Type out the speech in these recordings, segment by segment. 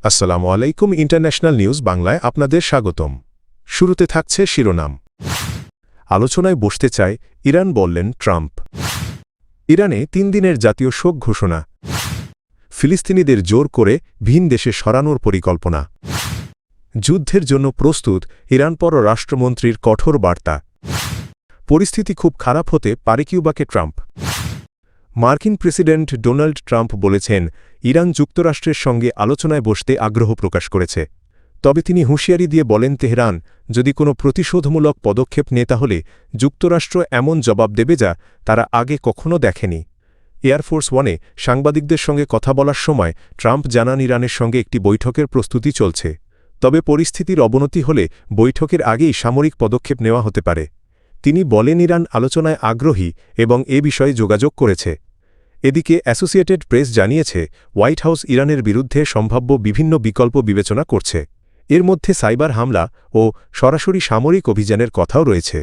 আসসালামু আলাইকুম international news বাংলায় আপনাদের স্বাগতম। শুরুতে থাকছে শিরোনাম। আলোচনায় বসতে চায় ইরান বললেন ট্রাম্প। ইরানে ৩ দিনের জাতীয় শোক ঘোষণা। ফিলিস্তিনিদের জোর করে ভিন দেশে সরানোর পরিকল্পনা। যুদ্ধের জন্য প্রস্তুত ইরান পররাষ্ট্রমন্ত্রীর কঠোর বার্তা। পরিস্থিতি খুব খারাপ হতে পারে কিউবাকে ট্রাম্প। মার্কিন প্রেসিডেন্ট ডোনাল্ড ট্রাম্প বলেছেন ইরান যুক্তরাষ্ট্রের সঙ্গে আলোচনায় বসতে আগ্রহ প্রকাশ করেছে। তবে তিনি হুঁশিয়ারি দিয়ে বলেন তেহরান যদি কোনো প্রতিশোধমূলক পদক্ষেপ নেয় তাহলে যুক্তরাষ্ট্র এমন জবাব দেবে যা তারা আগে কখনো দেখেনি। এয়ারফোর্স ওয়ানে সাংবাদিকদের সঙ্গে কথা বলার সময় ট্রাম্প জানান ইরানের সঙ্গে একটি বৈঠকের প্রস্তুতি চলছে। তবে পরিস্থিতির অবনতি হলে বৈঠকের আগেই সামরিক পদক্ষেপ নেওয়া হতে পারে। তিনি বলেন ইরান আলোচনায় আগ্রহী এবং এ বিষয়ে যোগাযোগ করেছে। এদিকে অ্যাসোসিয়েটেড প্রেস জানিয়েছে হোয়াইট হাউস ইরানের বিরুদ্ধে সম্ভাব্য বিভিন্ন বিকল্প বিবেচনা করছে। এর মধ্যে সাইবার হামলা ও সরাসরি সামরিক অভিযানের কথাও রয়েছে।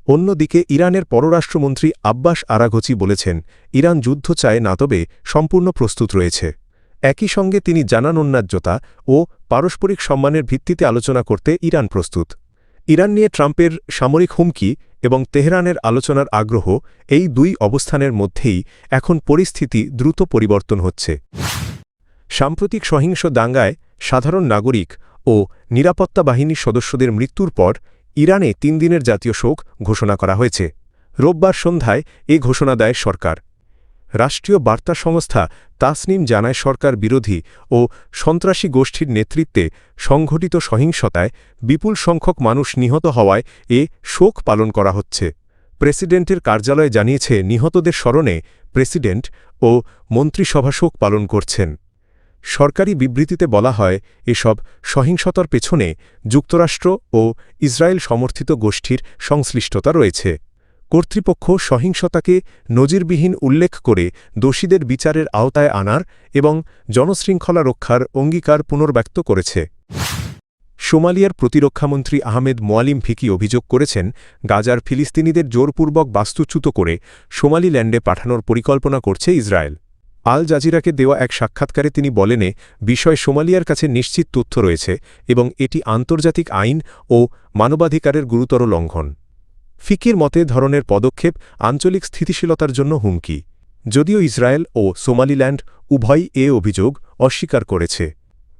অন্যদিকে ইরানের পররাষ্ট্রমন্ত্রী আব্বাস আরাঘচি বলেছেন ইরান যুদ্ধ চায় না, তবে সম্পূর্ণ প্রস্তুত রয়েছে। একই সঙ্গে তিনি জানান ন্যায্যতা ও পারস্পরিক সম্মানের ভিত্তিতে আলোচনা করতে ইরান প্রস্তুত। ইরান নিয়ে ট্রাম্পের সামরিক হুমকি এবং তেহরানের আলোচনার আগ্রহ, এই দুই অবস্থানের মধ্যেই এখন পরিস্থিতি দ্রুত পরিবর্তন হচ্ছে। সাম্প্রতিক সহিংস দাঙ্গায় সাধারণ নাগরিক ও নিরাপত্তা বাহিনীর সদস্যদের মৃত্যুর পর ইরানে ৩ দিনের জাতীয় শোক ঘোষণা করা হয়েছে। রোববার সন্ধ্যায় এ ঘোষণা দেয় সরকার। রাষ্ট্রীয় বার্তা সংস্থা তাসনিম জানায় সরকার বিরোধী ও সন্ত্রাসী গোষ্ঠীর নেতৃত্বে সংঘটিত সহিংসতায় বিপুল সংখ্যক মানুষ নিহত হওয়ায় এ শোক পালন করা হচ্ছে। প্রেসিডেন্টের কার্যালয় জানিয়েছে নিহতদের স্মরণে প্রেসিডেন্ট ও মন্ত্রিসভা শোক পালন করছেন। সরকারি বিবৃতিতে বলা হয় এসব সহিংসতার পেছনে যুক্তরাষ্ট্র ও ইসরায়েল সমর্থিত গোষ্ঠীর সংশ্লিষ্টতা রয়েছে। কর্তৃপক্ষ সহিংসতাকে নজিরবিহীন উল্লেখ করে দোষীদের বিচারের আওতায় আনার এবং জনশৃঙ্খলা রক্ষার অঙ্গীকার পুনর্ব্যক্ত করেছে। সোমালিয়ার প্রতিরক্ষামন্ত্রী আহমেদ মোয়ালিম ফিকি অভিযোগ করেছেন গাজার ফিলিস্তিনিদের জোরপূর্বক বাস্তুচ্যুত করে সোমালিল্যান্ডে পাঠানোর পরিকল্পনা করছে ইসরায়েল। আল জাজিরাকে দেওয়া এক সাক্ষাৎকারে তিনি বলেন বিষয় সোমালিয়ার কাছে নিশ্চিত তথ্য রয়েছে এবং এটি আন্তর্জাতিক আইন ও মানবাধিকারের গুরুতর লঙ্ঘন। ফিকির মতে ধরনের পদক্ষেপ আঞ্চলিক স্থিতিশীলতার জন্য হুমকি, যদিও ইসরায়েল ও সোমালিল্যান্ড উভয়ই এ অভিযোগ অস্বীকার করেছে।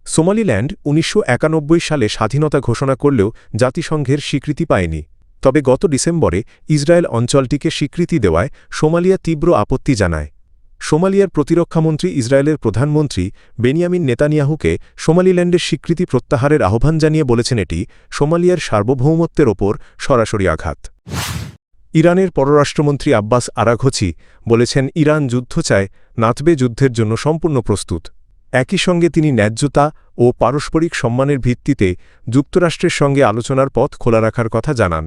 সোমালিল্যান্ড ১৯৯১ সালে স্বাধীনতা ঘোষণা করলেও জাতিসংঘের স্বীকৃতি পায়নি। তবে গত ডিসেম্বরে ইসরায়েল অঞ্চলটিকে স্বীকৃতি দেওয়ায় সোমালিয়া তীব্র আপত্তি জানায়। সোমালিয়ার প্রতিরক্ষামন্ত্রী ইসরায়েলের প্রধানমন্ত্রী বেনিয়ামিন নেতানিয়াহুকে সোমালিল্যান্ডের স্বীকৃতি প্রত্যাহারের আহ্বান জানিয়ে বলেছেন এটি সোমালিয়ার সার্বভৌমত্বের ওপর সরাসরি আঘাত। ইরানের পররাষ্ট্রমন্ত্রী আব্বাস আরাঘচি বলেছেন ইরান যুদ্ধ চায়, নাতবে যুদ্ধের জন্য সম্পূর্ণ প্রস্তুত। একই সঙ্গে তিনি ন্যায্যতা ও পারস্পরিক সম্মানের ভিত্তিতে যুক্তরাষ্ট্রের সঙ্গে আলোচনার পথ খোলা রাখার কথা জানান।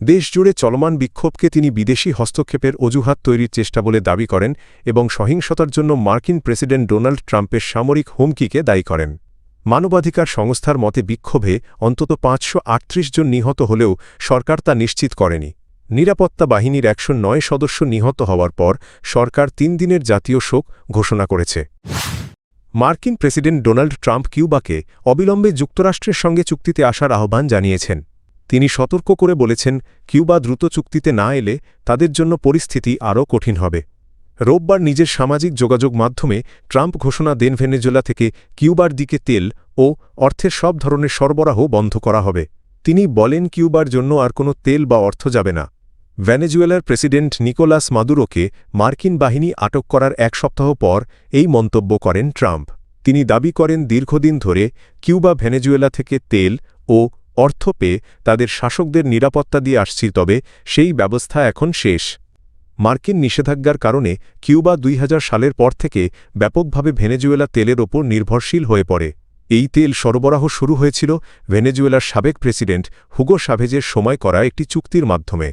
দেশজুড়ে চলমান বিক্ষোভকে তিনি বিদেশি হস্তক্ষেপের অজুহাত তৈরির চেষ্টা বলে দাবি করেন এবং সহিংসতার জন্য মার্কিন প্রেসিডেন্ট ডোনাল্ড ট্রাম্পের সামরিক হুমকিকে দায়ী করেন। মানবাধিকার সংস্থার মতে বিক্ষোভে অন্তত ৫৩৮ জন নিহত হলেও সরকার তা নিশ্চিত করেনি। নিরাপত্তা বাহিনীর ১০৯ সদস্য নিহত হওয়ার পর সরকার ৩ দিনের জাতীয় শোক ঘোষণা করেছে। মার্কিন প্রেসিডেন্ট ডোনাল্ড ট্রাম্প কিউবাকে অবিলম্বে যুক্তরাষ্ট্রের সঙ্গে চুক্তিতে আসার আহ্বান জানিয়েছেন। তিনি সতর্ক করে বলেছেন কিউবা দ্রুত চুক্তিতে না এলে তাদের জন্য পরিস্থিতি আরও কঠিন হবে। রোববার নিজের সামাজিক যোগাযোগ মাধ্যমে ট্রাম্প ঘোষণা দেন ভেনেজুয়েলা থেকে কিউবার দিকে তেল ও অর্থের সব ধরনের সরবরাহ বন্ধ করা হবে। তিনি বলেন কিউবার জন্য আর কোনো তেল বা অর্থ যাবে না। ভেনেজুয়েলার প্রেসিডেন্ট নিকোলাস মাদুরোকে মার্কিন বাহিনী আটক করার ১ সপ্তাহ পর এই মন্তব্য করেন ট্রাম্প। তিনি দাবি করেন দীর্ঘদিন ধরে কিউবা ভেনেজুয়েলা থেকে তেল ও অর্থ পেয়ে তাদের শাসকদের নিরাপত্তা দিয়ে আসছে, তবে সেই ব্যবস্থা এখন শেষ। মার্কিন নিষেধাজ্ঞার কারণে কিউবা ২০০০ সালের পর থেকে ব্যাপকভাবে ভেনেজুয়েলা তেলের ওপর নির্ভরশীল হয়ে পড়ে। এই তেল সরবরাহ শুরু হয়েছিল ভেনেজুয়েলার সাবেক প্রেসিডেন্ট হুগো শাভেজের সময় করা একটি চুক্তির মাধ্যমে।